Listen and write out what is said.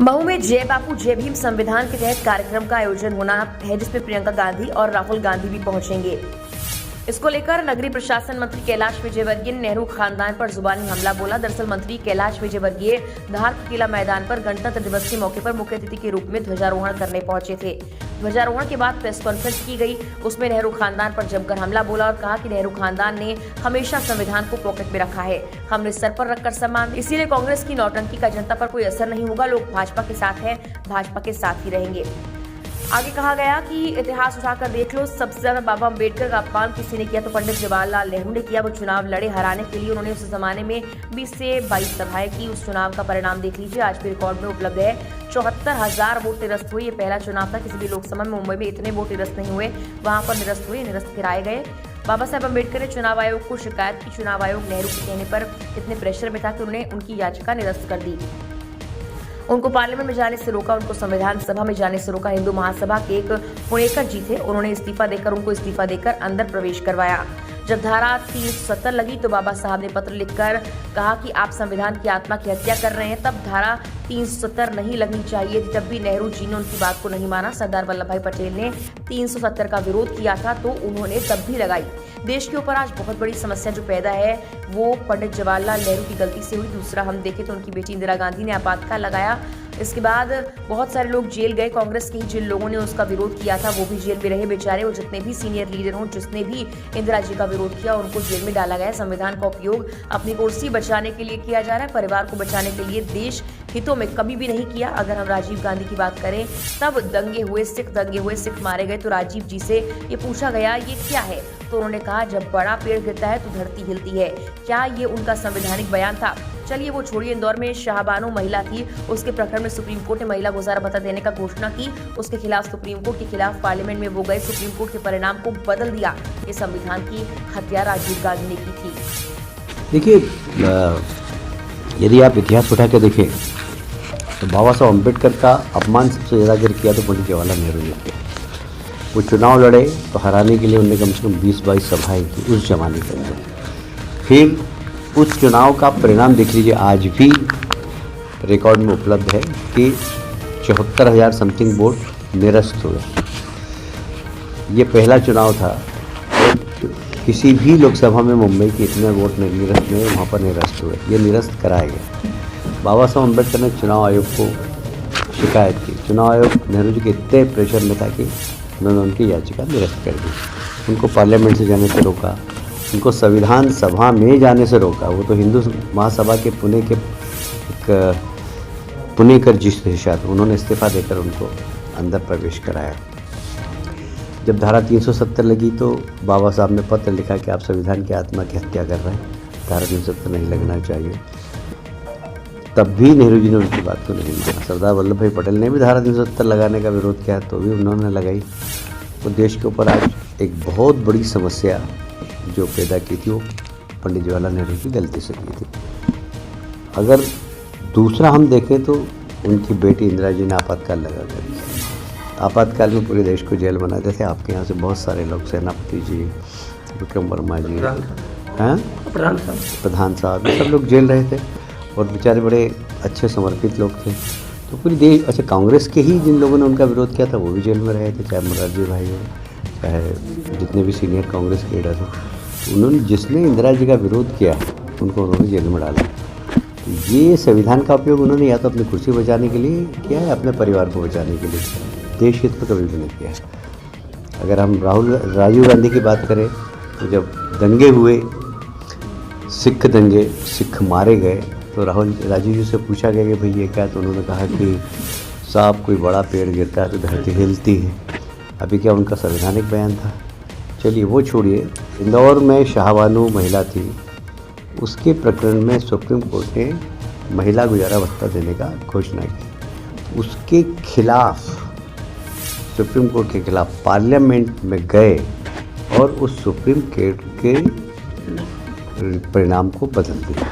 मऊ में जय बापू जय भीम संविधान के तहत कार्यक्रम का आयोजन होना है, जिसमें प्रियंका गांधी और राहुल गांधी भी पहुंचेंगे। इसको लेकर नगरीय प्रशासन मंत्री कैलाश विजयवर्गीय ने नेहरू खानदान पर जुबानी हमला बोला। दरअसल मंत्री कैलाश विजयवर्गीय धार के किला मैदान पर गणतंत्र दिवस के मौके पर मुख्य अतिथि के रूप में ध्वजारोहण करने पहुंचे थे। ध्वजारोहण के बाद प्रेस कॉन्फ्रेंस की गई, उसमें नेहरू खानदान पर जमकर हमला बोला और कहा कि नेहरू खानदान ने हमेशा संविधान को पॉकेट में रखा है, हमने सर पर रखकर सम्मान, इसीलिए कांग्रेस की नौटंकी का जनता पर कोई असर नहीं होगा। लोग भाजपा के साथ हैं, भाजपा के साथ ही रहेंगे। आगे कहा गया कि इतिहास उठाकर देख लो, सबसे ज्यादा बाबा अम्बेडकर का अपमान किसी ने किया तो पंडित जवाहरलाल नेहरू ने किया। वो चुनाव लड़े, हराने के लिए उन्होंने उस जमाने में 20 से 22 सभाएं की। उस चुनाव का परिणाम देख लीजिए, आज भी रिकॉर्ड में उपलब्ध है। 74,000 वोट निरस्त हुए। ये पहला चुनाव था, किसी भी लोकसभा में मुंबई में इतने वोट निरस्त नहीं हुए, वहां पर निरस्त हुए, निरस्त गिराए गए। बाबा साहब अम्बेडकर ने चुनाव आयोग को शिकायत की। चुनाव आयोग नेहरू के कहने पर इतने प्रेशर में था कि उन्होंने उनकी याचिका निरस्त कर दी। उनको पार्लियामेंट में जाने से रोका, उनको संविधान सभा में जाने से रोका। हिंदू महासभा के एक पुणेकर जी थे, उन्होंने उनको इस्तीफा देकर अंदर प्रवेश करवाया। जब धारा 370 लगी तो बाबा साहब ने पत्र लिखकर कहा कि आप संविधान की आत्मा की हत्या कर रहे हैं। तब धारा 370 नहीं लगनी चाहिए थी, तब भी नेहरू जी ने उनकी बात को नहीं माना। सरदार वल्लभ भाई पटेल ने 370 का विरोध किया था तो उन्होंने तब भी लगाई। देश के ऊपर आज बहुत बड़ी समस्या जो पैदा है वो पंडित जवाहरलाल नेहरू की गलती से हुई। दूसरा हम देखें तो उनकी बेटी इंदिरा गांधी ने आपातकाल लगाया। इसके बाद बहुत सारे लोग जेल गए, कांग्रेस के ही जिन लोगों ने उसका विरोध किया था वो भी जेल में रहे बेचारे। वो जितने भी सीनियर लीडर हों, जिसने भी इंदिरा जी का विरोध किया, उनको जेल में डाला गया। संविधान का उपयोग अपनी कुर्सी बचाने के लिए किया जा रहा है, परिवार को बचाने के लिए, देश हितों में कभी भी नहीं किया। अगर हम राजीव गांधी की बात करें, तब दंगे हुए, सिख मारे गए तो राजीव जी से ये पूछा गया ये क्या है, तो उन्होंने कहा जब बड़ा पेड़ गिरता है तो धरती हिलती है। क्या ये उनका संवैधानिक बयान था? चलिए वो छोड़िए। इंदौर में शाहबानो महिला थी, उसके प्रकरण में सुप्रीम कोर्ट ने महिला गुजारा भत्ता देने का घोषणा की। उसके खिलाफ सुप्रीम कोर्ट के खिलाफ पार्लियामेंट में वो गए, सुप्रीम कोर्ट के परिणाम को बदल दिया। ये संविधान की हत्या राजीव गांधी ने की थी। देखिए, यदि आप इतिहास उठा के देखें तो बाबा साहब अम्बेडकर का अपमान सबसे ज़्यादा अगर किया तो पंडित जवाहरलाल नेहरू ने किया। वो चुनाव लड़े तो हराने के लिए उन्होंने कम से कम 20-22 सभाएँ की उस जमाने के अंदर। फिर उस चुनाव का परिणाम देख लीजिए, आज भी रिकॉर्ड में उपलब्ध है कि 74,000 समथिंग वोट निरस्त हुए। ये पहला चुनाव था और किसी भी लोकसभा में मुंबई के इतने वोट निरस्त नहीं, वहाँ पर निरस्त हुए, ये निरस्त कराए गए। बाबा साहब अम्बेडकर ने चुनाव आयोग को शिकायत की। चुनाव आयोग नेहरू जी के इतने प्रेशर में था कि उन्होंने उनकी याचिका निरस्त कर दी। उनको पार्लियामेंट से जाने से रोका, उनको संविधान सभा में जाने से रोका। वो तो हिंदू महासभा के पुणेकर जी थे शायद, उन्होंने इस्तीफा देकर उनको अंदर प्रवेश कराया। जब धारा 370 लगी तो बाबा साहब ने पत्र लिखा कि आप संविधान की आत्मा की हत्या कर रहे हैं, धारा 370 नहीं लगना चाहिए। तब भी नेहरू जी ने उनकी बात को नहीं माना। सरदार वल्लभ भाई पटेल ने भी धारा 370 लगाने का विरोध किया तो भी उन्होंने लगाई। तो देश के ऊपर आज एक बहुत बड़ी समस्या जो पैदा की थी वो पंडित जवाहरलाल नेहरू की गलती से की थी। अगर दूसरा हम देखें तो उनकी बेटी इंदिरा जी ने आपातकाल लगा कर, आपातकाल में पूरे देश को जेल बनाते थे। आपके यहाँ से बहुत सारे लोग, सेनापति जी, विक्रम वर्मा जी, हैं प्रधान साहब, ये सब लोग जेल रहे थे और बेचारे बड़े अच्छे समर्पित लोग थे। तो पूरी देश, अच्छा कांग्रेस के ही जिन लोगों ने उनका विरोध किया था वो भी जेल में रहे थे, चाहे मोरारजी भाई हो, चाहे जितने भी सीनियर कांग्रेस के लीडर थे। उन्होंने, जिसने इंदिरा जी का विरोध किया उनको उन्होंने जेल में डाला। तो ये संविधान का उपयोग उन्होंने या तो अपनी कुर्सी बचाने के लिए किया है, अपने परिवार को बचाने के लिए, देश हित पर कभी भी नहीं किया है। अगर हम राजीव गांधी की बात करें तो जब दंगे हुए, सिख दंगे, सिख मारे गए, तो राजीव जी से पूछा गया कि भाई ये क्या, तो उन्होंने कहा कि साहब कोई बड़ा पेड़ गिरता है तो धरती हिलती है। अभी क्या उनका संवैधानिक बयान था? चलिए वो छोड़िए। इंदौर में शाहबानो महिला थी, उसके प्रकरण में सुप्रीम कोर्ट ने महिला गुजारा भत्ता देने का घोषणा की। उसके खिलाफ, सुप्रीम कोर्ट के खिलाफ पार्लियामेंट में गए और उस सुप्रीम कोर्ट के परिणाम को बदल दिया।